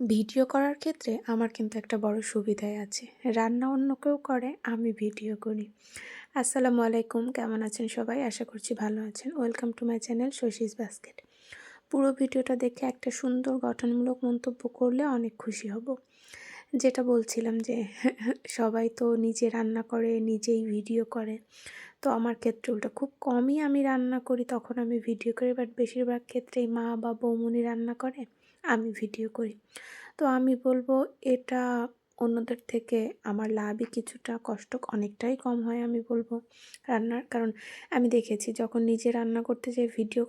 Video করার ক্ষেত্রে আমার কিন্তু একটা বড় সুবিধাই আছে। রান্না অন্য কেউ করে, আমি ভিডিও করি। আসসালামু আলাইকুম, কেমন আছেন সবাই? আশা করছি ভালো আছেন। Welcome to my channel Shashi's basket. পুরো ভিডিওটা দেখে একটা সুন্দর গঠনমূলক মন্তব্য করলে অনেক খুশি হব। যেটা বলছিলাম যে সবাই তো নিজে রান্না করে, নিজেই ভিডিও করে। তো আমার ক্ষেত্রে উল্টা খুব কমই আমি রান্না করি, তখন আমি ভিডিও করি। বাট বেশিরভাগ ক্ষেত্রেই মা বা বৌমনি রান্না করে, আমি ভিডিও করি। তো আমি বলব এটা অন্যদের থেকে আমার লাভই কিছুটা, কষ্ট অনেকটাই কম হয় আমি বলব রান্নার। কারণ আমি দেখেছি যখন নিজে রান্না করতে যেয়ে ভিডিও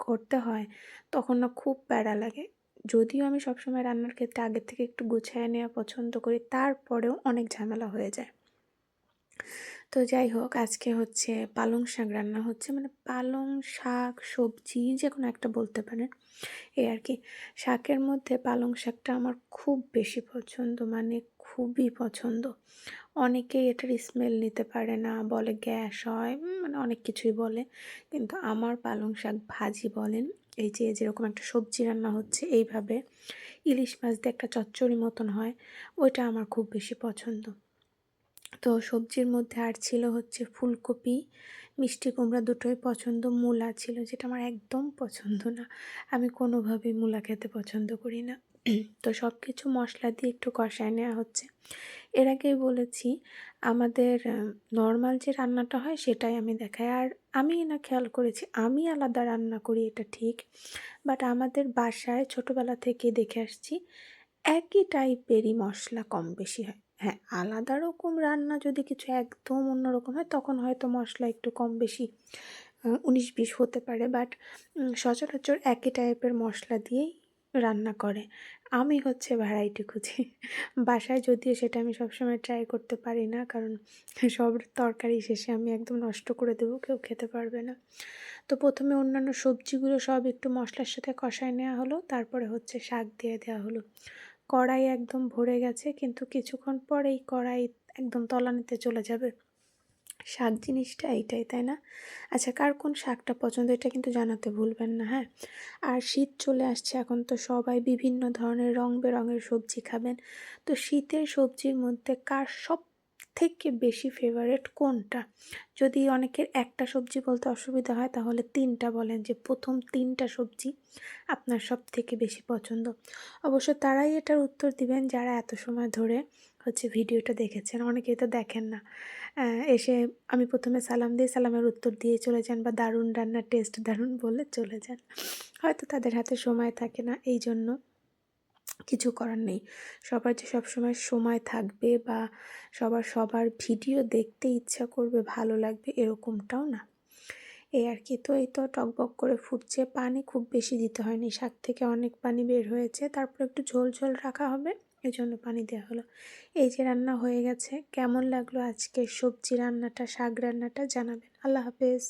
করতে হয় তখন না খুব প্যারা লাগে। যদিও আমি সবসময় রান্নার ক্ষেত্রে আগের থেকে একটু গুছিয়ে নেওয়া পছন্দ করি, তারপরেও অনেক ঝামেলা হয়ে যায়। তো যাই হোক, আজকে হচ্ছে পালং শাক রান্না হচ্ছে, মানে পালং শাক সবজি যে কোনো একটা বলতে পারেন, এই আর কি। শাকের মধ্যে পালং শাকটা আমার খুব বেশি পছন্দ, মানে খুবই পছন্দ। অনেকেই এটার স্মেল নিতে পারে না, বলে গ্যাস হয়, মানে অনেক কিছুই বলে। কিন্তু আমার পালং শাক ভাজি বলেন, এই যে যেরকম একটা সবজি রান্না হচ্ছে এইভাবে, ইলিশ মাছ দিয়ে একটা চচ্চড়ি মতন হয়, ওইটা আমার খুব বেশি পছন্দ। তো সবজির মধ্যে আর ছিল হচ্ছে ফুলকপি, মিষ্টি কুমড়া দুটোই পছন্দ, মূলা ছিল যেটা আমার একদম পছন্দ না। আমি কোনোভাবেই মূলা খেতে পছন্দ করি না। তো সব কিছু মশলা দিয়ে একটু কষায় নেওয়া হচ্ছে। এর আগেই বলেছি আমাদের নর্মাল যে রান্নাটা হয় সেটাই আমি দেখাই। আর আমি না খেয়াল করেছি আমি আলাদা রান্না করি, এটা ঠিক। বাট আমাদের বাসায় ছোটোবেলা থেকে দেখে আসছি একই টাইপেরই মশলা কম বেশি হয়। হ্যাঁ, আলাদা রকম রান্না যদি কিছু একদম অন্যরকম হয় তখন হয়তো মশলা একটু কম বেশি ১৯-২০ হতে পারে। বাট সচরাচর একই টাইপের মশলা দিয়েই রান্না করে। আমি হচ্ছে ভ্যারাইটি খুঁজি। বাসায় যদিও সেটা আমি সবসময় ট্রাই করতে পারি না, কারণ সব তরকারি শেষে আমি একদম নষ্ট করে দেবো, কেউ খেতে পারবে না। তো প্রথমে অন্যান্য সবজিগুলো সব একটু মশলার সাথে কষায় নেওয়া হলো, তারপরে হচ্ছে শাক দিয়ে দেওয়া হলো। কড়াই একদম ভরে গেছে, কিন্তু কিছুক্ষণ পরেই কড়াই একদম তলানিতে চলে যাবে। শাক জিনিসটা এইটাই, তাই না? আচ্ছা, কার কোন শাকটা পছন্দ এটা কিন্তু জানাতে ভুলবেন না, হ্যাঁ? আর শীত চলে আসছে, এখন তো সবাই বিভিন্ন ধরনের রং বেরঙের সবজি খাবেন। তো শীতের সবজির মধ্যে কার সবথেকে বেশি ফেভারিট কোনটা? যদি অনেকের একটা সবজি বলতে অসুবিধা হয় তাহলে ৩ টা বলেন, যে প্রথম ৩ টা সবজি আপনার সবথেকে বেশি পছন্দ। অবশ্য তারাই এটার উত্তর দিবেন যারা এত সময় ধরে হচ্ছে ভিডিওটা দেখেছেন। অনেকেই তো দেখেন না। এসে আমি প্রথমে সালাম দিই, সালামের উত্তর দিয়ে চলে যান, বা দারুণ রান্নার টেস্ট দারুণ বলে চলে যান। হয়তো তাদের হাতে সময় থাকে না, এই জন্য কিছু করার নেই। সবার যে সবসময় সময় থাকবে বা সবার ভিডিও দেখতে ইচ্ছা করবে, ভালো লাগবে, এরকমটাও না। এই আর কি। তো এই তো টকবক করে ফুটছে, পানি খুব বেশি দিতে হয়নি, শাক থেকে অনেক পানি বের হয়েছে, তারপর একটু ঝোল ঝোল রাখা হবে, এই জন্য পানি দেওয়া হলো। এই যে রান্না হয়ে গেছে। কেমন লাগলো আজকের সবজি রান্নাটা, শাক রান্নাটা জানাবেন। আল্লাহ হাফেজ।